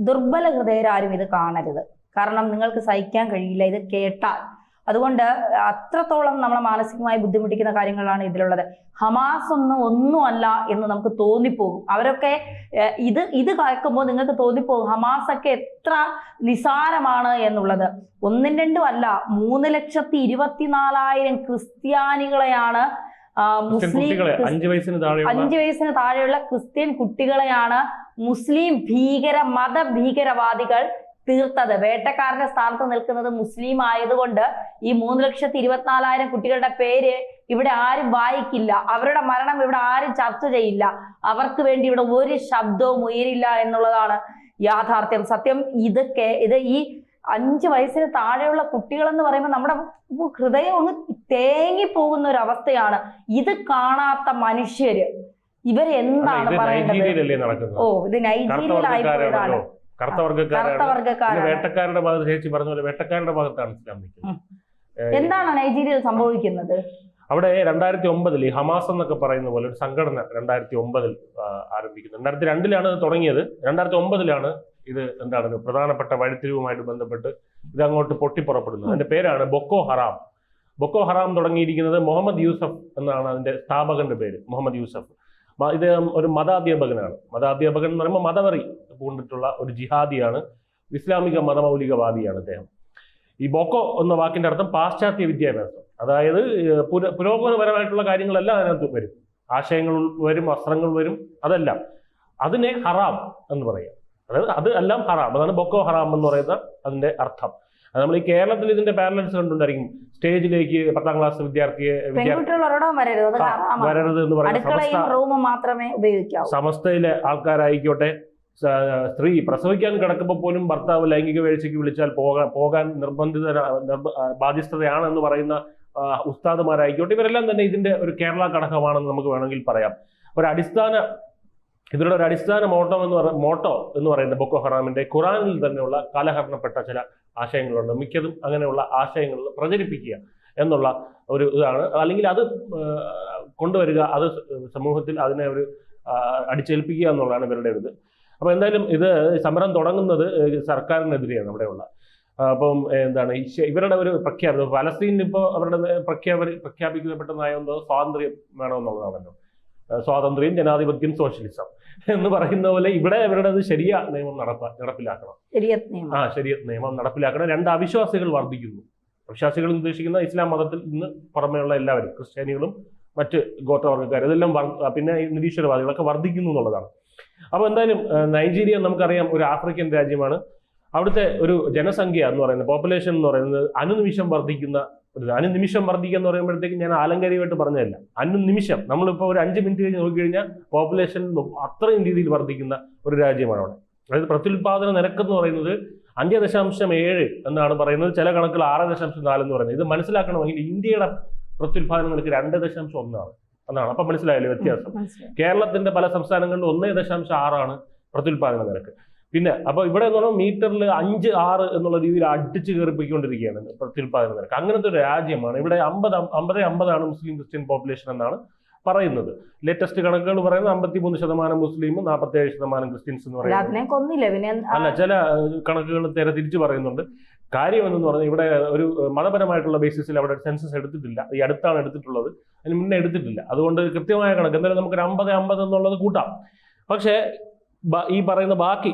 ദുർബല ഹൃദയരാരും ഇത് കാണരുത്. കാരണം നിങ്ങൾക്ക് സഹിക്കാൻ കഴിയില്ല ഇത് കേട്ടാൽ. അതുകൊണ്ട് അത്രത്തോളം നമ്മളെ മാനസികമായി ബുദ്ധിമുട്ടിക്കുന്ന കാര്യങ്ങളാണ് ഇതിലുള്ളത്. ഹമാസ് ഒന്നുമല്ല എന്ന് നമുക്ക് തോന്നിപ്പോകും. അവരൊക്കെ ഇത് കേൾക്കുമ്പോൾ നിങ്ങൾക്ക് തോന്നിപ്പോകും ഹമാസ് ഒക്കെ എത്ര നിസാരമാണ് എന്നുള്ളത്. ഒന്നും രണ്ടും അല്ല, 3,24,000 ക്രിസ്ത്യാനികളെയാണ് മുസ്ലിം 5 വയസ്സിന് താഴെയുള്ള ക്രിസ്ത്യൻ കുട്ടികളെയാണ് മുസ്ലിം മതഭീകരവാദികൾ തീർത്തത്. വേട്ടക്കാരന്റെ സ്ഥാനത്ത് നിൽക്കുന്നത് മുസ്ലിം ആയതുകൊണ്ട് ഈ 3,24,000 കുട്ടികളുടെ പേര് ഇവിടെ ആരും വായിക്കില്ല. അവരുടെ മരണം ഇവിടെ ആരും ചർച്ച ചെയ്യില്ല. അവർക്ക് വേണ്ടി ഇവിടെ ഒരു ശബ്ദവും ഉയരില്ല എന്നുള്ളതാണ് യാഥാർത്ഥ്യം. സത്യം ഇത് ഈ 5 വയസ്സിന് താഴെയുള്ള കുട്ടികൾ എന്ന് പറയുമ്പോൾ നമ്മുടെ ഹൃദയം ഒന്ന് തേങ്ങിപ്പോകുന്ന ഒരു അവസ്ഥയാണ്. ഇത് കാണാത്ത മനുഷ്യര് ഇവരെന്താണ് പറയേണ്ടത്? ഓ, ഇത് നൈജീരിയയിലായിപ്പോയതാണ്. കറുത്ത വേട്ടക്കാരുടെ ഭാഗത്ത് ചേച്ചി പറഞ്ഞ പോലെ വേട്ടക്കാരുടെ ഭാഗത്താണ് ഇസ്ലാം നിൽക്കുന്നത്. എന്താണ് നൈജീരിയയിൽ സംഭവിക്കുന്നത്? അവിടെ 2009 ഹമാസ് എന്നൊക്കെ പറയുന്ന പോലെ ഒരു സംഘടന 2009 ആരംഭിക്കുന്നത്. 2002 തുടങ്ങിയത്. 2009 ഇത് എന്താണ് പ്രധാനപ്പെട്ട വഴിത്തിരിവുമായിട്ട് ബന്ധപ്പെട്ട് ഇത് അങ്ങോട്ട് പൊട്ടിപ്പുറപ്പെടുന്നത്. അതിന്റെ പേരാണ് ബൊക്കോ ഹറാം. ബൊക്കോ ഹറാം തുടങ്ങിയിരിക്കുന്നത് മുഹമ്മദ് യൂസഫ് എന്നാണ് അതിന്റെ സ്ഥാപകന്റെ പേര്. മുഹമ്മദ് യൂസഫ് ഇത് ഒരു മതാധ്യാപകനാണ്. മതാധ്യാപകൻ എന്ന് പറയുമ്പോൾ മതവറി പൂണ്ടിട്ടുള്ള ഒരു ജിഹാദിയാണ്, ഇസ്ലാമിക മതമൗലികവാദിയാണ് അദ്ദേഹം. ഈ ബൊക്കോ എന്ന വാക്കിന്റെ അർത്ഥം പാശ്ചാത്യ വിദ്യാഭ്യാസം. അതായത് പുരോഗമനപരമായിട്ടുള്ള കാര്യങ്ങളെല്ലാം അതിനകത്ത് വരും, ആശയങ്ങൾ വരും, വസ്ത്രങ്ങൾ വരും, അതെല്ലാം അതിനെ ഹറാം എന്ന് പറയാം. അതായത് അത് എല്ലാം ഹറാം. അതാണ് ബൊക്കോ ഹറാം എന്ന് പറയുന്ന അതിന്റെ അർത്ഥം. നമ്മൾ ഈ കേരളത്തിൽ ഇതിന്റെ പാരലൽസ് കണ്ടുകൊണ്ടായിരിക്കും സ്റ്റേജിലേക്ക് 10ാം ക്ലാസ് വിദ്യാർത്ഥിയെ വരരുത് എന്ന് പറയുന്നത്. സമസ്തയിലെ ആൾക്കാരായിക്കോട്ടെ, സ്ത്രീ പ്രസവിക്കാൻ കിടക്കുമ്പോൾ പോലും ഭർത്താവ് ലൈംഗിക വീഴ്ചയ്ക്ക് വിളിച്ചാൽ പോകാൻ ബാധ്യസ്ഥതയാണ് എന്ന് പറയുന്ന ഉസ്താദുമാരായിക്കോട്ടെ, ഇവരെല്ലാം തന്നെ ഇതിന്റെ ഒരു കേരള ഘടകമാണെന്ന് നമുക്ക് വേണമെങ്കിൽ പറയാം. ഇവരുടെ ഒരു അടിസ്ഥാന മോട്ടോ എന്ന് പറയുന്നത് ബൊക്കോ ഹറാമിന്റെ ഖുറാനിൽ തന്നെയുള്ള കാലഹരണപ്പെട്ട ചില ആശയങ്ങളുണ്ട്. മിക്കതും അങ്ങനെയുള്ള ആശയങ്ങൾ പ്രചരിപ്പിക്കുക എന്നുള്ള ഒരു ഇതാണ്. അല്ലെങ്കിൽ അത് കൊണ്ടുവരിക, അത് സമൂഹത്തിൽ അതിനെ ഒരു അടിച്ചേൽപ്പിക്കുക എന്നുള്ളതാണ് ഇവരുടെ ഇത്. അപ്പൊ എന്തായാലും ഇത് സമരം തുടങ്ങുന്നത് സർക്കാരിനെതിരെയാണ് അവിടെയുള്ള. അപ്പം എന്താണ് ഇവരുടെ ഒരു പ്രഖ്യാപനം, ഫലസ്തീനിൽ ഇപ്പോൾ അവരുടെ പ്രഖ്യാപിക്കപ്പെട്ട നയം സ്വാതന്ത്ര്യം വേണമെന്നുള്ളതാണല്ലോ. സ്വാതന്ത്ര്യം, ജനാധിപത്യം, സോഷ്യലിസം എന്ന് പറയുന്ന പോലെ ഇവിടെ അവരുടെ ശരിയ നിയമം നടപ്പിലാക്കണം. ശരിയത്ത് നിയമം നടപ്പിലാക്കണം. 2 അവിശ്വാസികൾ വർദ്ധിക്കുന്നു. അവിശ്വാസികൾ ഉദ്ദേശിക്കുന്ന ഇസ്ലാം മതത്തിൽ നിന്ന് പുറമെയുള്ള എല്ലാവരും, ക്രിസ്ത്യാനികളും മറ്റ് ഗോത്രവർഗ്ഗക്കാർ, ഇതെല്ലാം പിന്നെ നിരീശ്വരവാദികളൊക്കെ വർദ്ധിക്കുന്നു എന്നുള്ളതാണ്. അപ്പോൾ എന്തായാലും നൈജീരിയ നമുക്കറിയാം ഒരു ആഫ്രിക്കൻ രാജ്യമാണ്. അവിടുത്തെ ഒരു ജനസംഖ്യ എന്ന് പറയുന്നത്, പോപ്പുലേഷൻ എന്ന് പറയുന്നത് അനുനിമിഷം വർദ്ധിക്കുന്ന അനുനിമിഷം വർദ്ധിക്കുക എന്ന് പറയുമ്പോഴത്തേക്ക് ഞാൻ ആലങ്കാരികമായിട്ട് പറഞ്ഞതല്ല, അനുനിമിഷം നമ്മളിപ്പോൾ ഒരു 5 മിനിറ്റ് കഴിഞ്ഞ് നോക്കിക്കഴിഞ്ഞാൽ പോപ്പുലേഷൻ അത്രയും രീതിയിൽ വർദ്ധിക്കുന്ന ഒരു രാജ്യമാണ് അവിടെ. അതായത് പ്രത്യുൽപാദന നിരക്ക് എന്ന് പറയുന്നത് 5.7 എന്നാണ് പറയുന്നത്. ചില കണക്കുകൾ 6.4 എന്ന് പറയുന്നത്. ഇത് മനസ്സിലാക്കണമെങ്കിൽ ഇന്ത്യയുടെ പ്രത്യുൽപാദന നിരക്ക് 2.1 എന്നാണ്. അപ്പൊ മനസ്സിലായല്ലോ വ്യത്യാസം. കേരളത്തിന്റെ പല സംസ്ഥാനങ്ങളിലും 1.6 പ്രത്യുൽപാദന നിരക്ക്. പിന്നെ അപ്പൊ ഇവിടെ എന്ന് പറഞ്ഞാൽ മീറ്ററിൽ 5-6 എന്നുള്ള രീതിയിൽ അടിച്ചു കയറിപ്പിക്കൊണ്ടിരിക്കുകയാണ് പ്രത്യുൽപാദന നിരക്ക്. അങ്ങനത്തെ ഒരു രാജ്യമാണ്. ഇവിടെ 50-50 മുസ്ലിം ക്രിസ്ത്യൻ പോപ്പുലേഷൻ എന്നാണ് പറയുന്നത്. ലേറ്റസ്റ്റ് കണക്കുകൾ പറയുന്നത് 53% മുസ്ലിം, 47% ക്രിസ്ത്യൻസ് എന്ന് പറയുന്നത്. അല്ല, ചില കണക്കുകൾ തിരിച്ചു പറയുന്നുണ്ട്. കാര്യം എന്ന് പറഞ്ഞാൽ ഇവിടെ ഒരു മതപരമായിട്ടുള്ള ബേസിസിൽ അവിടെ സെൻസസ് എടുത്തിട്ടില്ല. ഈ അടുത്താണ് എടുത്തിട്ടുള്ളത്, അതിന് മുന്നേ എടുത്തിട്ടില്ല. അതുകൊണ്ട് കൃത്യമായ കണക്ക് എന്തായാലും നമുക്കൊരു 50-50 എന്നുള്ളത് കൂട്ടാം. പക്ഷേ ഈ പറയുന്ന ബാക്കി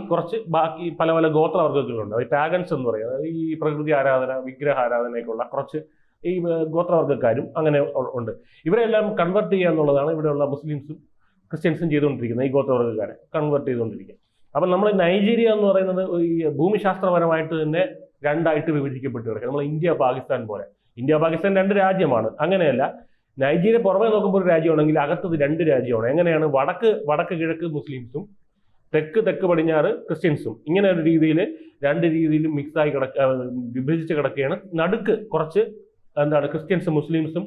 പല പല ഗോത്രവർഗ്ഗങ്ങളുണ്ട്. ഈ പാഗൻസ് എന്ന് പറയുന്നത് ഈ പ്രകൃതി ആരാധന, വിഗ്രഹാരാധനയൊക്കെയുള്ള കുറച്ച് ഈ ഗോത്രവർഗ്ഗക്കാരും അങ്ങനെ ഉണ്ട്. ഇവരെല്ലാം കൺവെർട്ട് ചെയ്യുക എന്നുള്ളതാണ് ഇവിടെയുള്ള മുസ്ലിംസും ക്രിസ്ത്യൻസും ചെയ്തുകൊണ്ടിരിക്കുന്നത്. ഈ ഗോത്രവർഗ്ഗക്കാരെ കൺവെർട്ട് ചെയ്തുകൊണ്ടിരിക്കുക. അപ്പം നമ്മൾ നൈജീരിയ എന്ന് പറയുന്നത് ഈ ഭൂമിശാസ്ത്രപരമായിട്ട് തന്നെ 2ആയിട്ട് വിഭജിക്കപ്പെട്ട് കിടക്കുക. നമ്മൾ ഇന്ത്യ പാകിസ്ഥാൻ പോലെ. ഇന്ത്യ പാകിസ്ഥാൻ 2 രാജ്യമാണ്. അങ്ങനെയല്ല, നൈജീരിയ പുറമെ നോക്കുമ്പോൾ ഒരു രാജ്യമാണെങ്കിൽ അകത്തത് 2 രാജ്യമാണ്. എങ്ങനെയാണ്? വടക്ക് കിഴക്ക് മുസ്ലിംസും തെക്ക് പടിഞ്ഞാറ് ക്രിസ്ത്യൻസും. ഇങ്ങനെ ഒരു രീതിയിൽ 2 രീതിയിലും മിക്സായി വിഭജിച്ച് കിടക്കുകയാണ്. നടുക്ക് കുറച്ച് ക്രിസ്ത്യൻസും മുസ്ലിംസും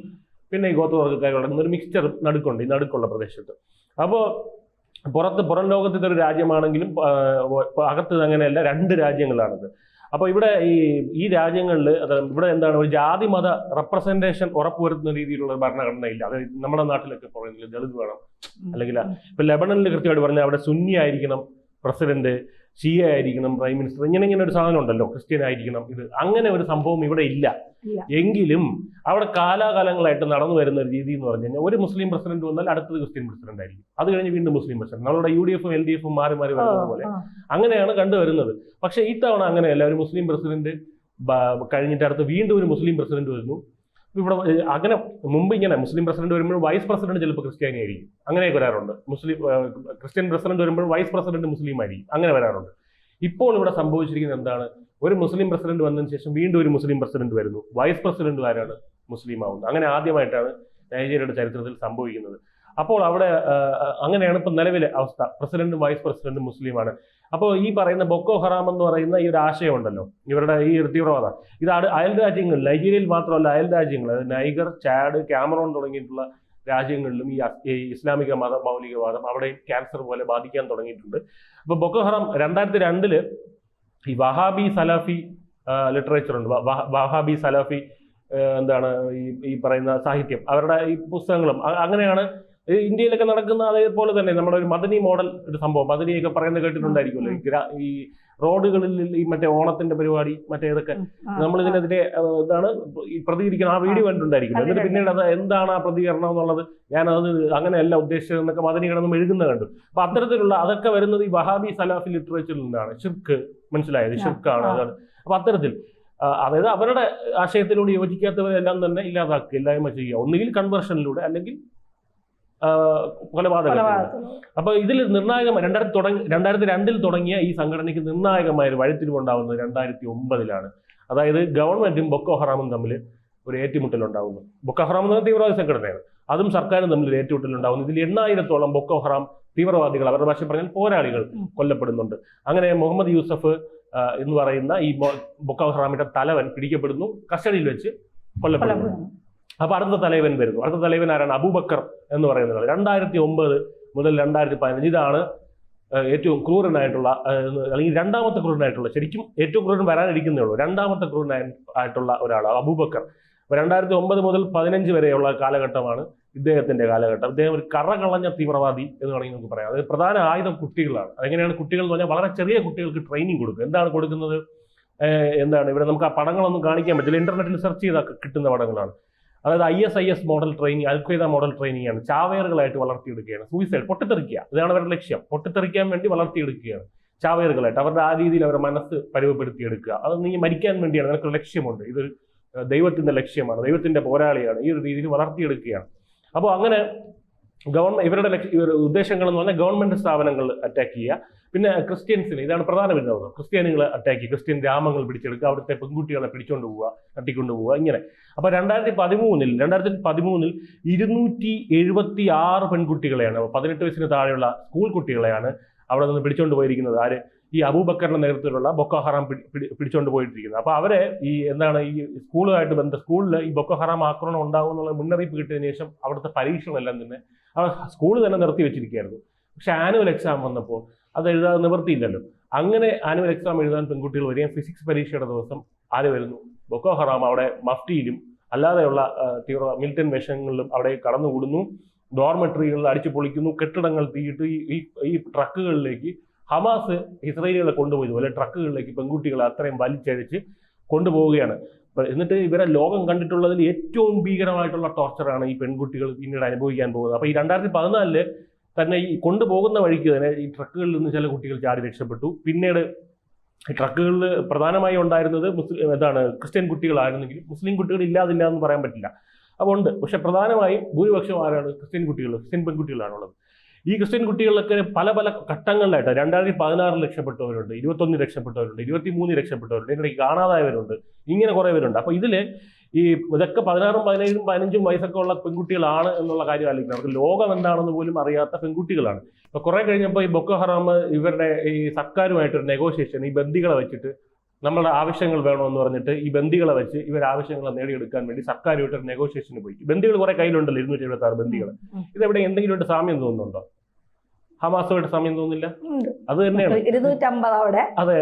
പിന്നെ ഈ ഗോത്രവർഗ്ഗക്കാരും കിടക്കുന്ന ഒരു മിക്സ്ചർ നടുക്കുണ്ട്, ഈ നടുക്കുള്ള പ്രദേശത്ത്. അപ്പോൾ പുറം ലോകത്തെ ഒരു രാജ്യമാണെങ്കിലും അകത്ത് അങ്ങനെയല്ല, 2 രാജ്യങ്ങളാണിത്. അപ്പോൾ ഇവിടെ ഈ രാജ്യങ്ങളിൽ ഇവിടെ ഒരു ജാതി മത റെപ്രസെന്റേഷൻ ഉറപ്പുവരുത്തുന്ന രീതിയിലുള്ള ഭരണഘടന ഇല്ല. അതായത് നമ്മുടെ നാട്ടിലൊക്കെ പറയുന്നത് ദളിത് വേണം, അല്ലെങ്കിൽ ഇപ്പൊ ലെബണനിൽ കൃത്യമായിട്ട് പറഞ്ഞാൽ അവിടെ സുന്നി ആയിരിക്കണം പ്രസിഡന്റ്, ഷിയ ആയിരിക്കണം പ്രൈം മിനിസ്റ്റർ, ഇങ്ങനെ ഒരു സാധനം ഉണ്ടല്ലോ, ക്രിസ്ത്യൻ ആയിരിക്കണം, ഇത് അങ്ങനെ ഒരു സംഭവം ഇവിടെ ഇല്ല. എങ്കിലും അവിടെ കാലാകാലങ്ങളായിട്ട് നടന്നു വരുന്ന ഒരു രീതി എന്ന് പറഞ്ഞു കഴിഞ്ഞാൽ ഒരു മുസ്ലിം പ്രസിഡന്റ് വന്നാൽ അടുത്തത് ക്രിസ്ത്യൻ പ്രസിഡന്റ് ആയിരിക്കും, അത് കഴിഞ്ഞ് വീണ്ടും മുസ്ലിം പ്രസിഡന്റ്. നമ്മുടെ UDF LDF മാറി മാറി വരുന്നത് പോലെ അങ്ങനെയാണ് കണ്ടുവരുന്നത്. പക്ഷേ ഈ തവണ അങ്ങനെയല്ല. ഒരു മുസ്ലിം പ്രസിഡന്റ് കഴിഞ്ഞിട്ട് അടുത്ത് വീണ്ടും ഒരു മുസ്ലിം പ്രസിഡന്റ് വരുന്നു. ഇവിടെ അങ്ങനെ മുമ്പ് ഇങ്ങനെ മുസ്ലിം പ്രസിഡന്റ് വരുമ്പോൾ വൈസ് പ്രസിഡന്റ് ചിലപ്പോൾ ക്രിസ്ത്യാനി ആയിരിക്കും, അങ്ങനെയൊക്കെ വരാറുണ്ട്. ക്രിസ്ത്യൻ പ്രസിഡന്റ് വരുമ്പോൾ വൈസ് പ്രസിഡന്റ് മുസ്ലിം ആയിരിക്കും, അങ്ങനെ വരാറുണ്ട്. ഇപ്പോൾ ഇവിടെ സംഭവിച്ചിരിക്കുന്നത് എന്താണ്? ഒരു മുസ്ലിം പ്രസിഡന്റ് വന്നതിന് ശേഷം വീണ്ടും ഒരു മുസ്ലിം പ്രസിഡന്റ് വരുന്നു, വൈസ് പ്രസിഡന്റ് ആരാണ്? മുസ്ലിം ആവുന്നത്. അങ്ങനെ ആദ്യമായിട്ടാണ് നൈജീരിയയുടെ ചരിത്രത്തിൽ സംഭവിക്കുന്നത്. അപ്പോൾ അവിടെ അങ്ങനെയാണ് ഇപ്പം നിലവിലെ അവസ്ഥ. പ്രസിഡന്റും വൈസ് പ്രസിഡന്റും മുസ്ലിമാണ്. അപ്പോൾ ഈ പറയുന്ന ബൊക്കോ ഹറാം എന്ന് പറയുന്ന ഈ ഒരു ആശയം ഉണ്ടല്ലോ, ഇവരുടെ ഈ ഒരു തീവ്രവാദം, ഇത് അയൽ രാജ്യങ്ങളിൽ, നൈജീരിയയിൽ മാത്രമല്ല അയൽ രാജ്യങ്ങൾ, അതായത് നൈഗർ, ചാഡ്, ക്യാമറോൺ തുടങ്ങിയിട്ടുള്ള രാജ്യങ്ങളിലും ഈ ഇസ്ലാമിക മൗലികവാദം അവിടെയും ക്യാൻസർ പോലെ ബാധിക്കാൻ തുടങ്ങിയിട്ടുണ്ട്. അപ്പോൾ ബൊക്കോ ഹറാം 2002 ഈ വഹാബി സലാഫി ലിറ്ററേച്ചർ ഉണ്ട്, വഹാബി സലാഫി എന്താണ് ഈ പറയുന്ന സാഹിത്യം, അവരുടെ ഈ പുസ്തകങ്ങളും അങ്ങനെയാണ് ഇന്ത്യയിലൊക്കെ നടക്കുന്ന. അതേപോലെ തന്നെ നമ്മുടെ ഒരു മദനി മോഡൽ ഒരു സംഭവം, മദനിയൊക്കെ പറയുന്നത് കേട്ടിട്ടുണ്ടായിരിക്കുമല്ലോ. ഈ റോഡുകളിൽ ഈ മറ്റേ ഓണത്തിന്റെ പരിപാടി മറ്റേതൊക്കെ നമ്മൾ ഇതിനെതിരെ ഇതാണ് ഈ പ്രതികരിക്കണം, ആ വീഡിയോ കണ്ടിട്ടുണ്ടായിരിക്കും. എന്നിട്ട് പിന്നീട് അത് എന്താണ് ആ പ്രതികരണം എന്നുള്ളത്, ഞാനത് അങ്ങനെയല്ല ഉദ്ദേശിച്ചതെന്നൊക്കെ മദനി കിടന്നും എഴുതുന്ന കണ്ടു. അപ്പൊ അത്തരത്തിലുള്ള അതൊക്കെ വരുന്നത് ഈ വഹാബി സലാഫി ലിറ്ററേച്ചറിൽ നിന്നാണ്. ഷിർക്ക്, മനസ്സിലായത്, ഷിർക്കാണ് അതാണ്. അപ്പൊ അത്തരത്തിൽ അതായത് അവരുടെ ആശയത്തിലൂടെ യോജിക്കാത്തവരെല്ലാം തന്നെ ഇല്ലാതാക്കുക, ഇല്ലായ്മ ചെയ്യുക, ഒന്നുകിൽ കൺവേർഷനിലൂടെ അല്ലെങ്കിൽ കൊലപാതകത്തിലൂടെ. അപ്പൊ ഇതിൽ നിർണായകമായ 2002 തുടങ്ങിയ ഈ സംഘടനയ്ക്ക് നിർണായകമായ ഒരു വഴിത്തിരിവുണ്ടാവുന്നത് 2009 അതായത് ഗവൺമെന്റും ബൊക്കോ ഹറാമും തമ്മിൽ ഒരു ഏറ്റുമുട്ടലുണ്ടാവുന്നു. ബൊക്കോ ഹറാം എന്ന തീവ്രവാദി സംഘടനയാണ്, അതും സർക്കാരും തമ്മിൽ ഒരു ഏറ്റുമുട്ടലുണ്ടാവുന്നു. ഇതിൽ 8000-ഓളം ബൊക്കോ ഹറാം തീവ്രവാദികൾ, അവരുടെ ഭാഷ പറഞ്ഞാൽ പോരാളികൾ കൊല്ലപ്പെടുന്നുണ്ട്. അങ്ങനെ മുഹമ്മദ് യൂസഫ് എന്ന് പറയുന്ന ഈ ബൊക്കോ ഹറാമിന്റെ തലവൻ പിടിക്കപ്പെടുന്നു, കസ്റ്റഡിയിൽ വെച്ച് കൊല്ലപ്പെടുന്നു. അപ്പൊ അടുത്ത തലവൻ വരുന്നു. അടുത്ത തലവൻ ആരാണ്? അബൂബക്കർ എന്ന് പറയുന്നത്. 2009 മുതൽ 2015 ഇതാണ് ഏറ്റവും ക്രൂരനായിട്ടുള്ള, അല്ലെങ്കിൽ രണ്ടാമത്തെ ക്രൂരനായിട്ടുള്ള, ശരിക്കും ഏറ്റവും ക്രൂരൻ വരാനിരിക്കുന്നേ ഉള്ളൂ, രണ്ടാമത്തെ ക്രൂരനായിട്ടുള്ള ഒരാൾ അബൂബക്കർ. 2009 മുതൽ 15 വരെയുള്ള കാലഘട്ടമാണ് ഇദ്ദേഹത്തിന്റെ കാലഘട്ടം. ഇദ്ദേഹം ഒരു കറകളഞ്ഞ തീവ്രവാദി എന്ന് വേണമെങ്കിൽ നമുക്ക് പറയാം. അതായത് പ്രധാന ആയുധം കുട്ടികളാണ്. അതെങ്ങനെയാണ് കുട്ടികൾ എന്ന് പറഞ്ഞാൽ വളരെ ചെറിയ കുട്ടികൾക്ക് ട്രെയിനിങ് കൊടുക്കുക. എന്താണ് കൊടുക്കുന്നത്? എന്താണ് ഇവിടെ നമുക്ക് ആ പടങ്ങളൊന്നും കാണിക്കാൻ പറ്റില്ല, ഇന്റർനെറ്റിൽ സെർച്ച് ചെയ്താൽ കിട്ടുന്ന പടങ്ങളാണ്. അതായത് ISIS model training, al-Qaeda model training ആണ്. ചാവേറുകളായിട്ട് വളർത്തിയെടുക്കുകയാണ്. സൂയിസൈഡ്, പൊട്ടിത്തെറിക്കുക, ഇതാണ് അവരുടെ ലക്ഷ്യം. പൊട്ടിത്തെറിക്കാൻ വേണ്ടി വളർത്തിയെടുക്കുകയാണ് ചാവേറുകളായിട്ട്. അവരുടെ ആ രീതിയിൽ അവരുടെ മനസ്സ് പരുവപ്പെടുത്തിയെടുക്കുക. അത് നീ മരിക്കാൻ വേണ്ടിയാണ്, നിനക്കൊരു ലക്ഷ്യമുണ്ട്, ഇതൊരു ദൈവത്തിന്റെ ലക്ഷ്യമാണ്, ദൈവത്തിന്റെ പോരാളിയാണ്, ഈ ഒരു രീതിയിൽ വളർത്തിയെടുക്കുകയാണ്. അപ്പോൾ അങ്ങനെ ഇവരുടെ ഉദ്ദേശങ്ങൾ എന്ന് പറഞ്ഞാൽ ഗവൺമെന്റ് സ്ഥാപനങ്ങൾ അറ്റാക്ക് ചെയ്യുക, പിന്നെ ക്രിസ്ത്യൻസിന്, ഇതാണ് പ്രധാന വിനോദം, ക്രിസ്ത്യാനികളെ അറ്റാക്ക് ചെയ്യുക, ക്രിസ്ത്യൻ ഗ്രാമങ്ങൾ പിടിച്ചെടുക്കുക, അവിടുത്തെ പെൺകുട്ടികളെ പിടിച്ചുകൊണ്ട് പോവുക, തട്ടിക്കൊണ്ടു പോവുക, ഇങ്ങനെ. അപ്പൊ 2013 276 പെൺകുട്ടികളെയാണ്, 18 വയസ്സിന് താഴെയുള്ള സ്കൂൾ കുട്ടികളെയാണ് അവിടെ നിന്ന് പിടിച്ചുകൊണ്ട് പോയിരിക്കുന്നത്. ആര്? ഈ അബൂബക്കറിന്റെ നേതൃത്വത്തിലുള്ള ബൊക്കോ ഹറാം പിടിച്ചുകൊണ്ട് പോയിട്ടിരിക്കുന്നത്. അപ്പൊ അവരെ ഈ എന്താണ് ഈ സ്കൂളുമായിട്ട് സ്കൂളിൽ ഈ ബൊക്കോ ഹറാം ആക്രമണം ഉണ്ടാകും എന്നുള്ള മുന്നറിയിപ്പ് കിട്ടിയതിനു ശേഷം അവിടുത്തെ പരീക്ഷകളെല്ലാം തന്നെ സ്കൂൾ തന്നെ നിർത്തി വെച്ചിരിക്കുകയായിരുന്നു. പക്ഷെ ആനുവൽ എക്സാം വന്നപ്പോൾ അത് എഴുതാൻ നിവൃത്തിയില്ലല്ലോ. അങ്ങനെ ആനുവൽ എക്സാം എഴുതാൻ പെൺകുട്ടികൾ വരികയും ഫിസിക്സ് പരീക്ഷയുടെ ദിവസം ആര് വരുന്നു? ബൊക്കോ ഹറാം അവിടെ മഫ്റ്റിയിലും അല്ലാതെയുള്ള മിലിറ്റൻ വേഷങ്ങളിലും അവിടെ കടന്നുകൂടുന്നു. ഡോർമെട്രികളിൽ അടിച്ചു പൊളിക്കുന്നു, കെട്ടിടങ്ങൾ തീയിട്ട് ഈ ട്രക്കുകളിലേക്ക് ഹമാസ് ഇസ്രായേലികളെ കൊണ്ടുപോയതുപോലെ ട്രക്കുകളിലേക്ക് പെൺകുട്ടികളെ അത്രയും വലിച്ചഴിച്ച് കൊണ്ടുപോവുകയാണ്. എന്നിട്ട് ഇവരെ ലോകം കണ്ടിട്ടുള്ളതിൽ ഏറ്റവും ഭീകരമായിട്ടുള്ള ടോർച്ചറാണ് ഈ പെൺകുട്ടികൾ പിന്നീട് അനുഭവിക്കാൻ പോകുന്നത്. അപ്പോൾ ഈ 2014 തന്നെ ഈ കൊണ്ടുപോകുന്ന വഴിക്ക് തന്നെ ഈ ട്രക്കുകളിൽ നിന്ന് ചില കുട്ടികൾ ചാടി രക്ഷപ്പെട്ടു. പിന്നീട് ഈ ട്രക്കുകളിൽ പ്രധാനമായി ഉണ്ടായിരുന്നത് ക്രിസ്ത്യൻ കുട്ടികളായിരുന്നെങ്കിലും മുസ്ലിം കുട്ടികൾ ഇല്ലാതില്ല എന്ന് പറയാൻ പറ്റില്ല, അപ്പോൾ ഉണ്ട്. പക്ഷെ പ്രധാനമായും ഭൂരിപക്ഷം ആരാണ്? ക്രിസ്ത്യൻ പെൺകുട്ടികളാണുള്ളത്. ഈ ക്രിസ്ത്യൻ കുട്ടികളിലൊക്കെ പല പല ഘട്ടങ്ങളിലായിട്ട് 2016 രക്ഷപ്പെട്ടവരുണ്ട്, 21 രക്ഷപ്പെട്ടവരുണ്ട്, 23 രക്ഷപ്പെട്ടവരുണ്ട്, ഇതിനിടയ്ക്ക് കാണാതായവരുണ്ട്, ഇങ്ങനെ കുറേ പേരുണ്ട്. അപ്പോൾ ഇതിൽ ഇതൊക്കെ 16, 17, 15 വയസ്സൊക്കെ ഉള്ള പെൺകുട്ടികളാണ് എന്നുള്ള കാര്യം ആലോചിക്കുന്നത്. അവർക്ക് ലോകം എന്താണെന്ന് പോലും അറിയാത്ത പെൺകുട്ടികളാണ്. അപ്പോൾ കുറെ കഴിഞ്ഞപ്പോൾ ഈ ബൊക്കോ ഹറാം ഇവരുടെ ഈ സർക്കാരുമായിട്ടൊരു നെഗോഷിയേഷൻ, ഈ ബന്ദികളെ വെച്ചിട്ട് നമ്മളുടെ ആവശ്യങ്ങൾ വേണമെന്ന് പറഞ്ഞിട്ട് ഈ ബന്ദികളെ വെച്ച് ഇവർ ആവശ്യങ്ങൾ നേടിയെടുക്കാൻ വേണ്ടി സർക്കാരുമായിട്ടൊരു നെഗോഷിയേഷന് പോയി. ബന്ദികൾ കുറെ കയ്യിലുണ്ടല്ലോ, 276 ബന്ദികൾ. ഇതെവിടെ എന്തെങ്കിലും ഒരു സാമ്യം തോന്നുന്നുണ്ടോ? ഹമാസുമായിട്ട് സാമ്യം തോന്നുന്നില്ല? അത് തന്നെയാണ് 250. അതെ,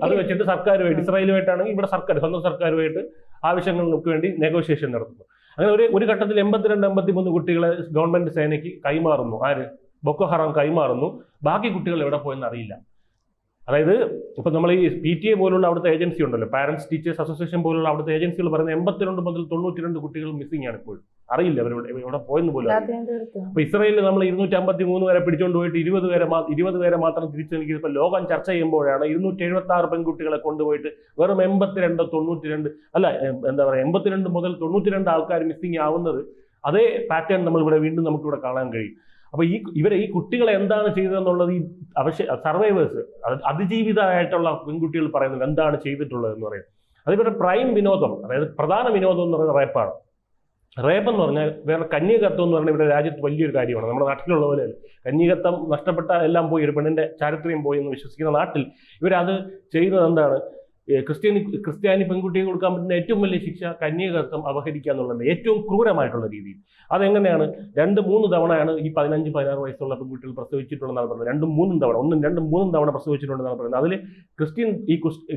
അത് വെച്ചിട്ട് സർക്കാരുമായിട്ട്, ഇസ്രായേലുമായിട്ടാണെങ്കിൽ ഇവിടെ സ്വന്തം സർക്കാരുമായിട്ട് ആവശ്യങ്ങൾക്ക് വേണ്ടി നെഗോഷിയേഷൻ നടത്തുന്നു. അങ്ങനെ ഒരു ഘട്ടത്തിൽ 82-83 കുട്ടികളെ ഗവൺമെന്റ് സേനയ്ക്ക് കൈമാറുന്നു. ആര്? ബൊക്കോ ഹറാം കൈമാറുന്നു. ബാക്കി കുട്ടികൾ എവിടെ പോയെന്ന് അറിയില്ല. അതായത് ഇപ്പൊ നമ്മൾ ഈ PTA പോലുള്ള അവിടുത്തെ ഏജൻസി ഉണ്ടല്ലോ, പാരന്റ്സ് ടീച്ചേഴ്സ് അസോസിയേഷൻ പോലുള്ള അവിടുത്തെ ഏജൻസികൾ പറയുന്നത് 82 മുതൽ 92 കുട്ടികൾ മിസ്സിംഗ് ആണ് ഇപ്പോഴും. അറിയില്ല അവരുടെ പോയെന്ന് പോലും. അപ്പൊ ഇസ്രായേലിൽ നമ്മൾ 253 വരെ പിടിച്ചുകൊണ്ട് പോയിട്ട് 20 പേരെ മാത്രം തിരിച്ചു നൽകിയത്. ഇപ്പൊ ലോകം ചർച്ച ചെയ്യുമ്പോഴാണ് 276 പെൺകുട്ടികളെ കൊണ്ടുപോയിട്ട് വെറും 82 92 അല്ല എന്താ പറയുക 82 മുതൽ 92 ആൾക്കാർ മിസ്സിംഗ് ആവുന്നത്. അതേ പാറ്റേൺ നമ്മൾ ഇവിടെ വീണ്ടും നമുക്കിവിടെ കാണാൻ കഴിയും. അപ്പൊ ഈ കുട്ടികളെ എന്താണ് ചെയ്തതെന്നുള്ളത് ഈ സർവൈവേഴ്സ്, അതിജീവിതമായിട്ടുള്ള പെൺകുട്ടികൾ പറയുന്നത് എന്താണ് ചെയ്തിട്ടുള്ളത് എന്ന് പറയുന്നത്. അതിവരുടെ പ്രൈം വിനോദം, അതായത് പ്രധാന വിനോദം എന്ന് പറയുന്നത് റേപ്പാണ്. റേപ്പ് എന്ന് പറഞ്ഞാൽ വേറെ കന്യകത്വം എന്ന് പറഞ്ഞാൽ ഇവിടെ രാജ്യത്ത് വലിയൊരു കാര്യമാണ്. നമ്മുടെ നാട്ടിലുള്ള പോലെ കന്യകത്വം നഷ്ടപ്പെട്ട എല്ലാം പോയി, ഒരു പെണ്ണിന്റെ ചാരിത്രം പോയി എന്ന് വിശ്വസിക്കുന്ന നാട്ടിൽ ഇവരത് ചെയ്യുന്നത് എന്താണ്? ക്രിസ്ത്യാനി പെൺകുട്ടിയെ കൊടുക്കാൻ പറ്റുന്ന ഏറ്റവും വലിയ ശിക്ഷ കന്യകത്വം അപഹരിക്കുക എന്നുള്ളത്, ഏറ്റവും ക്രൂരമായിട്ടുള്ള രീതിയിൽ. അതെങ്ങനെയാണ്? 2-3 തവണയാണ് ഈ 15-16 വയസ്സുള്ള പെൺകുട്ടികൾ പ്രസവിച്ചിട്ടുണ്ടെന്നാണ് പറയുന്നത്. 2-3 തവണ, 1-2-3 തവണ പ്രസവിച്ചിട്ടുണ്ടെന്നാണ് പറയുന്നത്. അതിൽ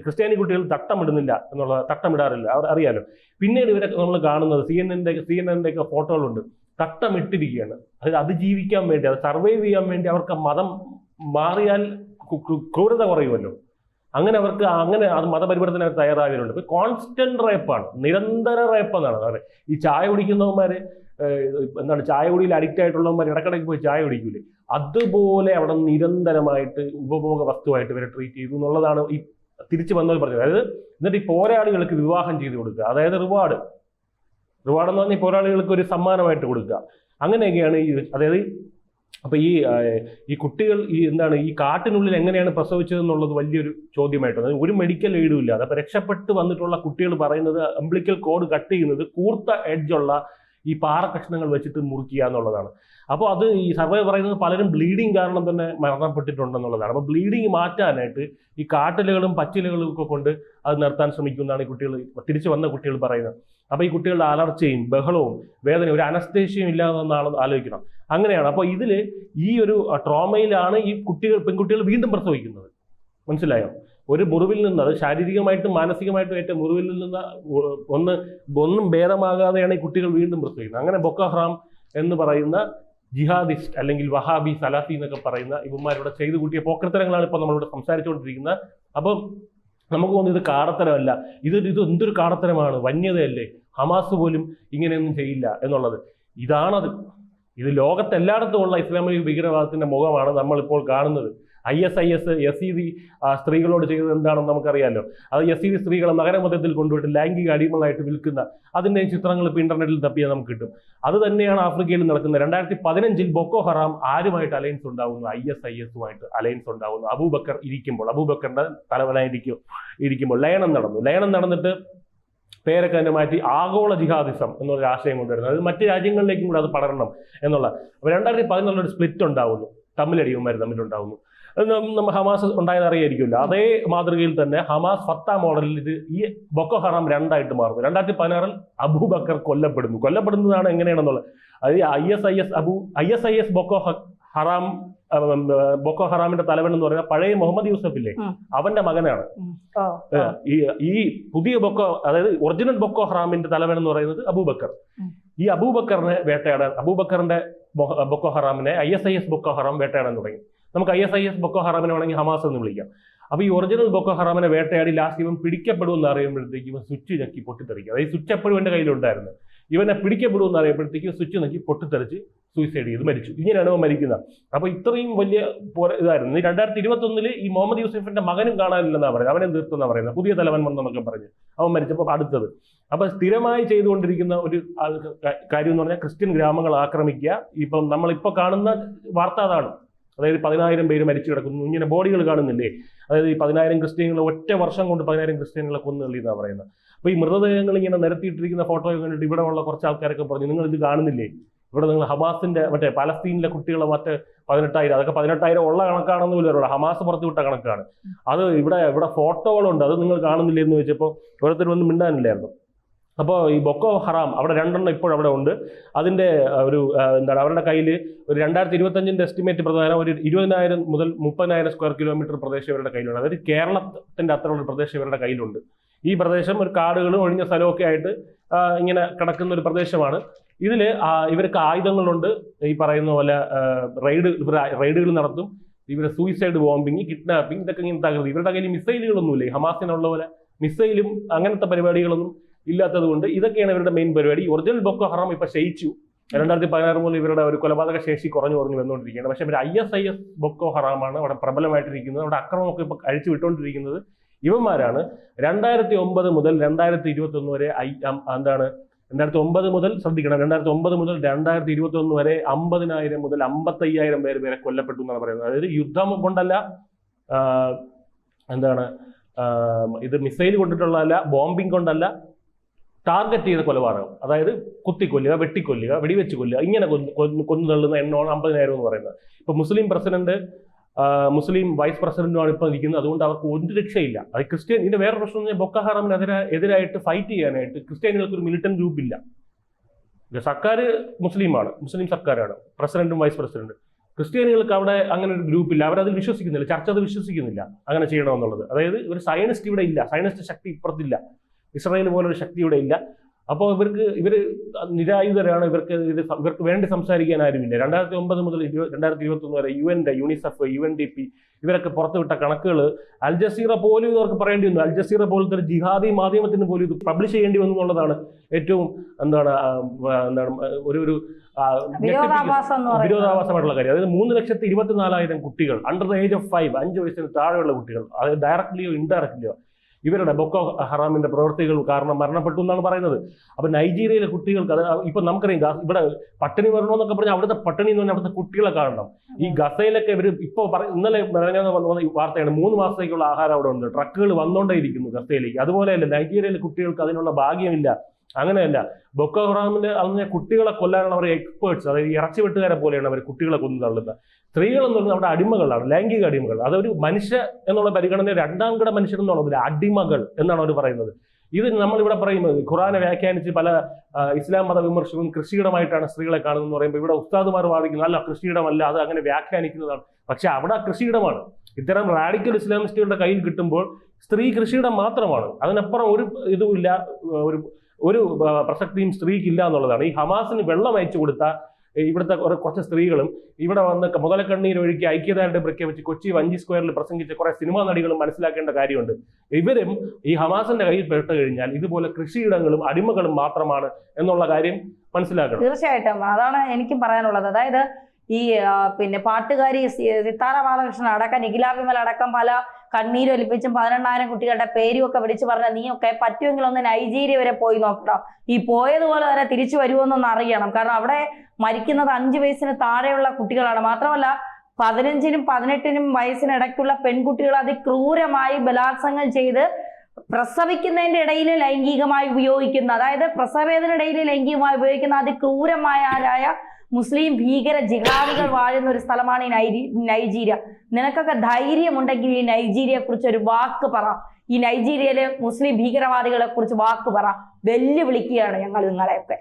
ക്രിസ്ത്യാനി കുട്ടികൾ തട്ടമിടുന്നില്ല എന്നുള്ളത്, തട്ടമിടാറില്ല, അവർ അറിയാലോ. പിന്നീട് ഇവരെ നമ്മൾ കാണുന്നത് CNN ഒക്കെ ഫോട്ടോകളുണ്ട്, തട്ടമിട്ടിരിക്കുകയാണ്. അതായത് അതിജീവിക്കാൻ വേണ്ടി, അത് സർവൈവ് ചെയ്യാൻ വേണ്ടി അവർക്ക് മതം മാറിയാൽ ക്രൂരത കുറയുമല്ലോ, അങ്ങനെ അവർക്ക് അത് മതപരിവർത്തനം തയ്യാറായവരുണ്ട്. ഇപ്പൊ കോൺസ്റ്റന്റ് റേപ്പാണ്, നിരന്തര റേപ്പ് എന്നാണ് പറയുന്നത്. ഈ ചായ കുടിക്കുന്നവന്മാര് ചായ കുടിയിൽ അഡിക്റ്റ് ആയിട്ടുള്ളവന്മാർ ഇടക്കിടയ്ക്ക് പോയി ചായ കുടിക്കൂലേ, അതുപോലെ അവിടെ നിരന്തരമായിട്ട് ഉപഭോഗ വസ്തുവായിട്ട് ഇവരെ ട്രീറ്റ് ചെയ്തു എന്നുള്ളതാണ് ഈ തിരിച്ചു വന്നവർ പറഞ്ഞത്. അതായത് എന്നിട്ട് ഈ പോരാളികൾക്ക് വിവാഹം ചെയ്ത് കൊടുക്കുക, അതായത് റിവാർഡ് എന്ന് പറഞ്ഞാൽ ഈ പോരാളികൾക്ക് ഒരു സമ്മാനമായിട്ട് കൊടുക്കുക, അങ്ങനെയൊക്കെയാണ് അതായത്. അപ്പൊ ഈ കുട്ടികൾ ഈ കാട്ടിനുള്ളിൽ എങ്ങനെയാണ് പ്രസവിച്ചതെന്നുള്ളത് വലിയൊരു ചോദ്യമായിട്ട്. അതായത് ഒരു മെഡിക്കൽ എയ്ഡും ഇല്ലാതെ അപ്പൊ രക്ഷപ്പെട്ട് വന്നിട്ടുള്ള കുട്ടികൾ പറയുന്നത് അംബ്ലിക്കൽ കോഡ് കട്ട് ചെയ്യുന്നത് കൂർത്ത എഡ്ജുള്ള ഈ പാറ കഷ്ണങ്ങൾ വെച്ചിട്ട് മുറിക്കുക എന്നുള്ളതാണ്. അപ്പോൾ അത് ഈ സർവേ പറയുന്നത് പലരും ബ്ലീഡിങ് കാരണം തന്നെ മരണപ്പെട്ടിട്ടുണ്ടെന്നുള്ളതാണ്. അപ്പോൾ ബ്ലീഡിങ് മാറ്റാനായിട്ട് ഈ കാട്ടിലുകളും പച്ചിലകളും ഒക്കെ കൊണ്ട് അത് നിർത്താൻ ശ്രമിക്കുന്നതാണ് ഈ കുട്ടികൾ, തിരിച്ചു വന്ന കുട്ടികൾ പറയുന്നത്. അപ്പോൾ ഈ കുട്ടികളുടെ അലർച്ചയും ബഹളവും വേദനയും ഒരു അനസ്തേഷ്യയും ഇല്ലാതെന്നാണ് ആലോചിക്കണം. അങ്ങനെയാണ്. അപ്പോൾ ഇതിൽ ഈ ഒരു ട്രോമയിലാണ് ഈ പെൺകുട്ടികൾ വീണ്ടും പ്രസവിക്കുന്നത്. മനസ്സിലായോ? ഒരു മുറിവിൽ നിന്ന്, അത് ശാരീരികമായിട്ടും മാനസികമായിട്ടും ഏറ്റ മുറിവിൽ നിന്ന് ഒന്നും ഭേദമാകാതെയാണ് ഈ കുട്ടികൾ വീണ്ടും പ്രസവിക്കുന്നത്. അങ്ങനെ ബൊക്കോ ഹറാം എന്ന് പറയുന്ന ജിഹാദിസ്റ്റ് അല്ലെങ്കിൽ വഹാബി സലാഫി എന്നൊക്കെ പറയുന്ന ഇവന്മാരിവിടെ ചെയ്തു കൂട്ടിയ പോക്കൃത്തരങ്ങളാണ് ഇപ്പോൾ നമ്മളിവിടെ സംസാരിച്ചുകൊണ്ടിരിക്കുന്നത്. അപ്പം നമുക്ക് തോന്നുന്നു ഇത് കാടത്തരമല്ല, ഇത് എന്തൊരു കാടത്തരമാണ്, വന്യതയല്ലേ, ഹമാസ് പോലും ഇങ്ങനെയൊന്നും ചെയ്യില്ല എന്നുള്ളത്. ഇതാണത്. ഇത് ലോകത്തെല്ലായിടത്തും ഉള്ള ഇസ്ലാമിക ഭീകരവാദത്തിന്റെ മുഖമാണ് നമ്മളിപ്പോൾ കാണുന്നത്. ISIS യസീദി സ്ത്രീകളോട് ചെയ്തത് എന്താണെന്ന് നമുക്കറിയാമല്ലോ. അത് യസീദി സ്ത്രീകളെ നഗരമധ്യത്തിൽ കൊണ്ടുപോയിട്ട് ലൈംഗിക അടിമകളായിട്ട് വിൽക്കുന്ന അതിൻ്റെ ചിത്രങ്ങൾ ഇപ്പോൾ ഇന്റർനെറ്റിൽ തപ്പിയാൽ നമുക്ക് കിട്ടും. അത് തന്നെയാണ് ആഫ്രിക്കയിൽ നടക്കുന്നത്. 2015 ബൊക്കോ ഹറാം ആരുമായിട്ട് അലയൻസ് ഉണ്ടാവുന്നു? ISISുമായിട്ട് അലയൻസ് ഉണ്ടാവുന്നു. അബൂബക്കറിന്റെ തലവനായിരിക്കുമ്പോൾ ലയനം നടന്നിട്ട് പേരൊക്കെ തന്നെ മാറ്റി ആഗോള ജിഹാദിസം എന്നൊരു ആശയം കൊണ്ടുവരുന്നത്. അത് മറ്റ് രാജ്യങ്ങളിലേക്കും കൂടെ അത് പടരണം എന്നുള്ള. അപ്പോൾ 2014 ഒരു സ്പ്ലിറ്റ് ഉണ്ടാവുന്നു, തമ്മിലുണ്ടാവുന്നു. നമ്മൾ ഹമാസ് ഉണ്ടായത് അറിയായിരിക്കുമല്ലോ. അതേ മാതൃകയിൽ തന്നെ ഹമാസ് ഫത്ത മോഡലിൽ ഈ ബൊക്കോ ഹറാം രണ്ടായിട്ട് മാറുന്നു. 2016 അബൂബക്കർ കൊല്ലപ്പെടുന്നതാണ് എങ്ങനെയാണെന്നുള്ളത്. അത് ISIS ബൊക്കോ ഹറാമിന്റെ തലവൻ എന്ന് പറയുന്നത് പഴയ മുഹമ്മദ് യൂസഫ് ഇല്ലേ, അവന്റെ മകനാണ്. ഈ പുതിയ അതായത് ഒറിജിനൽ ബൊക്കോ ഹറാമിന്റെ തലവൻ എന്ന് പറയുന്നത് അബൂബക്കർ. ഈ അബൂബക്കറിനെ അബൂബക്കറിന്റെ ബൊക്കോ ഹറാമിനെ ISIS ബൊക്കോ ഹറാം വേട്ടയാടാൻ തുടങ്ങി. നമുക്ക് ISIS ബൊക്കോ ഹറാമിനെ വേണമെങ്കിൽ ഹമാസ് എന്ന് വിളിക്കാം. അപ്പൊ ഈ ഒറിജിനൽ ബൊക്കോ ഹറാമിനെ വേട്ടയാടി ലാസ്റ്റ് ഇവൻ പിടിക്കപ്പെടുമെന്ന് അറിയുമ്പോഴത്തേക്ക് ഇവൻ സ്വിച്ച് ഞെക്കി പൊട്ടിത്തെറിക്കും. അതായത് സ്വിച്ച് എപ്പോഴും എന്റെ കയ്യിലുണ്ടായിരുന്നു. ഇവനെ പിടിക്കപ്പെടുമെന്ന് അറിയുമ്പോഴത്തേക്ക് സ്വിച്ച് ഞെക്കി പൊട്ടിത്തെറിച്ച് സൂയിസൈഡ് ചെയ്ത് മരിച്ചു. ഇങ്ങനെയാണ് അവൻ മരിക്കുന്നത്. അപ്പൊ ഇത്രയും വലിയ ഇതായിരുന്നു. 2021 ഈ മുഹമ്മദ് യൂസഫിന്റെ മകനും കാണാനില്ലെന്നാണ് പറയുന്നത്, അവനെ തീർത്തെന്നാണ് പറയുന്നത്. പുതിയ തലവൻ വന്നൊക്കെ പറഞ്ഞ് അവൻ മരിച്ചപ്പോൾ അടുത്തത്. അപ്പൊ സ്ഥിരമായി ചെയ്തുകൊണ്ടിരിക്കുന്ന ഒരു കാര്യം എന്ന് പറഞ്ഞാൽ ക്രിസ്ത്യൻ ഗ്രാമങ്ങൾ ആക്രമിക്കുക. ഇപ്പം നമ്മളിപ്പോൾ കാണുന്ന വാർത്ത അതാണ്. അതായത് 10,000 പേര് മരിച്ചു കിടക്കുന്നു, ഇങ്ങനെ ബോഡികൾ കാണുന്നില്ലേ. അതായത് ഈ 10,000 ക്രിസ്ത്യാനികളെ ഒറ്റ വർഷം കൊണ്ട് 10,000 ക്രിസ്ത്യാനികളെ കൊന്നുകളി എന്നാണ് പറയുന്നത്. അപ്പോൾ ഈ മൃതദേഹങ്ങൾ ഇങ്ങനെ നിരത്തിയിട്ടിരിക്കുന്ന ഫോട്ടോയെ കണ്ടിട്ട് ഇവിടെ ഉള്ള കുറച്ച് ആൾക്കാരൊക്കെ പറഞ്ഞു, നിങ്ങൾ ഇത് കാണുന്നില്ലേ, ഇവിടെ നിങ്ങൾ ഹമാസിന്റെ പലസ്തീനിലെ കുട്ടികളെ 18,000, അതൊക്കെ 18,000 ഉള്ള കണക്കാണെന്ന് പോലും അറിയില്ല, ഹമാസ് പുറത്തു വിട്ട കണക്കാണ്. അത് ഇവിടെ ഫോട്ടോകളുണ്ട്, അത് നിങ്ങൾ കാണുന്നില്ലേ എന്ന് ചോദിച്ചപ്പോൾ ഓരോരുത്തരും ഒന്നും മിണ്ടാനില്ലായിരുന്നു. അപ്പോൾ ഈ ബൊക്കോ ഹറാം അവിടെ 2 ഇപ്പോഴവിടെ ഉണ്ട്. അതിൻ്റെ അവരുടെ കയ്യിൽ ഒരു 2025 എസ്റ്റിമേറ്റ് പ്രകാരം ഒരു 20,000 മുതൽ 30,000 സ്ക്വയർ കിലോമീറ്റർ പ്രദേശം ഇവരുടെ കയ്യിലുണ്ട്. അതായത് കേരളത്തിന്റെ അത്രയുള്ള പ്രദേശം ഇവരുടെ കയ്യിലുണ്ട്. ഈ പ്രദേശം ഒരു കാടുകളും ഒഴിഞ്ഞ സ്ഥലമൊക്കെ ആയിട്ട് ഇങ്ങനെ കിടക്കുന്ന ഒരു പ്രദേശമാണ്. ഇതിൽ ഇവർക്ക് ആയുധങ്ങളുണ്ട്. ഈ പറയുന്ന പോലെ റെയ്ഡുകൾ നടത്തും. ഇവരുടെ സൂയിസൈഡ് ബോംബിങ്, കിഡ്നാപ്പിംഗ്, ഇതൊക്കെ ഇങ്ങനെ തകർന്നു. ഇവരുടെ കയ്യിൽ മിസൈലുകളൊന്നുമില്ല, ഈ ഹമാസിനുള്ള പോലെ മിസൈലും അങ്ങനത്തെ പരിപാടികളൊന്നും ഇല്ലാത്തത് കൊണ്ട് ഇതൊക്കെയാണ് ഇവരുടെ മെയിൻ പരിപാടി. ഒറിജിനൽ ബൊക്കോ ഹറാം ഇപ്പൊ ക്ഷയിച്ചു. 2016 മുതൽ ഇവരുടെ ഒരു കൊലപാതക ശേഷി കുറഞ്ഞു വന്നുകൊണ്ടിരിക്കുകയാണ്. പക്ഷെ ഇവർ ISIS ബൊക്കോ ഹറാമാണ് അവിടെ പ്രബലമായിട്ടിരിക്കുന്നത്. അവിടെ അക്രമമൊക്കെ ഇപ്പൊ അഴിച്ചു വിട്ടുകൊണ്ടിരിക്കുന്നത് ഇവന്മാരാണ്. 2009 മുതൽ 2021 വരെ 2009 മുതൽ ശ്രദ്ധിക്കണം, 2009 മുതൽ 2021 വരെ 50,000 മുതൽ 55,000 പേരെ കൊല്ലപ്പെട്ടു എന്നാണ് പറയുന്നത്. അതായത് യുദ്ധം കൊണ്ടല്ല, ഇത് മിസൈൽ കൊണ്ടിട്ടുള്ളതല്ല, ബോംബിംഗ് കൊണ്ടല്ല, ടാർഗറ്റ് ചെയ്ത കൊലപാതകം. അതായത് കുത്തിക്കൊല്ലുക, വെട്ടിക്കൊല്ലുക, വെടിവെച്ച് കൊല്ലുക, ഇങ്ങനെ കൊന്നു തള്ളുന്ന എണ്ണമാണ് 50,000 എന്ന് പറയുന്നത്. ഇപ്പൊ മുസ്ലിം പ്രസിഡന്റ്, മുസ്ലിം വൈസ് പ്രസിഡന്റുമാണ് ഇപ്പൊ നിൽക്കുന്നത്. അതുകൊണ്ട് അവർക്ക് ഒരു രക്ഷയില്ല. അത് ക്രിസ്ത്യൻ. ഇതിന്റെ വേറെ പ്രശ്നം എന്ന് പറഞ്ഞാൽ ബൊക്കോ ഹറാമിന് എതിരായിട്ട് ഫൈറ്റ് ചെയ്യാനായിട്ട് ക്രിസ്ത്യാനികൾക്ക് ഒരു മിലിറ്റന്റ് ഗ്രൂപ്പ് ഇല്ല. സർക്കാർ മുസ്ലിമാണ്, മുസ്ലിം സർക്കാരാണ്, പ്രസിഡന്റും വൈസ് പ്രസിഡന്റും. ക്രിസ്ത്യാനികൾക്ക് അവിടെ അങ്ങനെ ഒരു ഗ്രൂപ്പില്ല. അവരതിൽ വിശ്വസിക്കുന്നില്ല, ചർച്ച അത് വിശ്വസിക്കുന്നില്ല അങ്ങനെ ചെയ്യണമെന്നുള്ളത്. അതായത് ഒരു സയനിസ്റ്റ് ഇവിടെ ഇല്ല, സയനിസ്റ്റ് ശക്തി ഇപ്പുറത്തില്ല, ഇസ്രായേൽ പോലൊരു ശക്തി ഇവിടെ ഇല്ല. അപ്പോൾ ഇവർ നിരായുധരാണ്. ഇവർക്ക് വേണ്ടി സംസാരിക്കാൻ ആരുമില്ല. 2009 മുതൽ 2021 വരെ UN, UNICEF, UNDP ഇവരൊക്കെ പുറത്തുവിട്ട കണക്കുകൾ അൽ ജസീറ പോലും ഇവർക്ക് പറയേണ്ടി വന്നു. അൽ ജസീറ പോലത്തെ ഒരു ജിഹാദി മാധ്യമത്തിന് പോലും ഇത് പബ്ലിഷ് ചെയ്യേണ്ടി വന്നു എന്നുള്ളതാണ് ഏറ്റവും ഒരു വിരോധാഭാസമായിട്ടുള്ള കാര്യം. അതായത് 3,24,000 കുട്ടികൾ അണ്ടർ ദ ഏജ് ഓഫ് 5 വയസ്സിന് താഴെയുള്ള കുട്ടികൾ, അതായത് ഡയറക്ട്ലിയോ ഇൻഡയറക്ട്ലിയോ ഇവരുടെ ബൊക്കോ ഹറാമിന്റെ പ്രവൃത്തികൾ കാരണം മരണപ്പെട്ടു എന്നാണ് പറയുന്നത്. അപ്പൊ നൈജീരിയയിലെ കുട്ടികൾക്ക്, അത് ഇപ്പൊ നമുക്കറിയാം, ഇവിടെ പട്ടിണി വരണമെന്നൊക്കെ പറഞ്ഞാൽ അവിടുത്തെ പട്ടിണി എന്ന് പറഞ്ഞാൽ അവിടുത്തെ കുട്ടികളെ കാണണം. ഈ ഗസയിലൊക്കെ ഇവർ ഇപ്പൊ ഇന്നലെ വന്ന വാർത്തയാണ്, 3 മാസത്തേക്കുള്ള ആഹാരം അവിടെ ഉണ്ട്, ട്രക്കുകൾ വന്നുകൊണ്ടേയിരിക്കുന്നു ഗസയിലേക്ക്. അതുപോലെയല്ല നൈജീരിയയിലെ കുട്ടികൾക്ക് അതിനുള്ള ഭാഗ്യമില്ല. അങ്ങനെയല്ല, ബൊക്കോ ഹറാമിന്റെ അതിനെ കുട്ടികളെ കൊല്ലാനുള്ള അവർ എക്സ്പേർട്സ്, അതായത് ഇറച്ചി വെട്ടുകാരെ പോലെയാണ് അവർ കുട്ടികളെ കൊന്നു തള്ളുന്നത്. സ്ത്രീകൾ എന്ന് പറയുന്നത് അവിടെ അടിമകളാണ്, ലൈംഗിക അടിമകൾ. അതൊരു മനുഷ്യ എന്നുള്ള പരിഗണന 2ാം കിട മനുഷ്യർ എന്നുള്ളതില്ല, അടിമകൾ എന്നാണ് അവർ പറയുന്നത്. ഇത് നമ്മളിവിടെ പറയുന്നത് ഖുറാനെ വ്യാഖ്യാനിച്ച് പല ഇസ്ലാം മത വിമർശകരും കൃഷിയിടമായിട്ടാണ് സ്ത്രീകളെ കാണുന്നത് പറയുമ്പോൾ ഇവിടെ ഉസ്താദുമാർ വാദിക്കുന്നത് അല്ല, കൃഷിയിടമല്ല, അത് അങ്ങനെ വ്യാഖ്യാനിക്കുന്നതാണ്. പക്ഷെ അവിടെ കൃഷിയിടമാണ്. ഇത്തരം റാഡിക്കൽ ഇസ്ലാമിസ്റ്റുകളുടെ കയ്യിൽ കിട്ടുമ്പോൾ സ്ത്രീ കൃഷിയിടം മാത്രമാണ്, അതിനപ്പുറം ഒരു ഇതുമില്ല, ഒരു പ്രസക്തിയും സ്ത്രീക്കില്ല എന്നുള്ളതാണ്. ഈ ഹമാസിന് വെള്ളം അയച്ചു കൊടുത്ത ഇവിടുത്തെ കുറച്ച് സ്ത്രീകളും ഇവിടെ വന്ന് മുതലക്കണ്ണീരൊഴുക്കി ഐക്യദാർഢ്യം പ്രഖ്യാപിച്ച് കൊച്ചി വഞ്ചി സ്ക്വയറിൽ പ്രസംഗിച്ച കുറെ സിനിമാ നടികളും മനസ്സിലാക്കേണ്ട കാര്യമുണ്ട്. ഇവരും ഈ ഹമാസിന്റെ കയ്യിൽ പെട്ട് കഴിഞ്ഞാൽ ഇതുപോലെ കൃഷിയിടങ്ങളും അടിമകളും മാത്രമാണ് എന്നുള്ള കാര്യം മനസ്സിലാക്കണം. തീർച്ചയായിട്ടും അതാണ് എനിക്കും പറയാനുള്ളത്. അതായത് ഈ പാട്ടുകാരി സിത്താര ബാലകൃഷ്ണൻ അടക്കം, നിഖില വിമൽ അടക്കം പല കണ്ണീരൊലിപ്പിച്ചും 18,000 കുട്ടികളുടെ പേരും ഒക്കെ വിളിച്ചു പറഞ്ഞ നീയൊക്കെ പറ്റുമെങ്കിൽ ഒന്ന് നൈജീരിയ വരെ പോയി നോക്കണം. ഈ പോയതുപോലെ തന്നെ തിരിച്ചു വരുമെന്നൊന്ന് അറിയണം. കാരണം അവിടെ മരിക്കുന്നത് 5 വയസ്സിന് താഴെയുള്ള കുട്ടികളാണ്. മാത്രമല്ല 15-നും 18-നും വയസ്സിനിടയ്ക്കുള്ള പെൺകുട്ടികൾ അതിക്രൂരമായി ബലാത്സംഗം ചെയ്ത് പ്രസവിക്കുന്നതിന്റെ ഇടയിൽ ലൈംഗികമായി ഉപയോഗിക്കുന്ന, അതായത് പ്രസവേദനയിടയിൽ ലൈംഗികമായി ഉപയോഗിക്കുന്ന അതിക്രൂരമായ മുസ്ലിം ഭീകര ജിഹാദികൾ വാഴുന്ന ഒരു സ്ഥലമാണ് ഈ നൈജീരിയ. നിനക്കൊക്കെ ധൈര്യമുണ്ടെങ്കിൽ ഈ നൈജീരിയയെ കുറിച്ച് ഒരു വാക്ക് പറ. ഈ നൈജീരിയയിലെ മുസ്ലിം ഭീകരവാദികളെ കുറിച്ച് വാക്ക് പറ. വെല്ലുവിളിക്കുകയാണ് ഞങ്ങൾ നിങ്ങളെയൊക്കെ.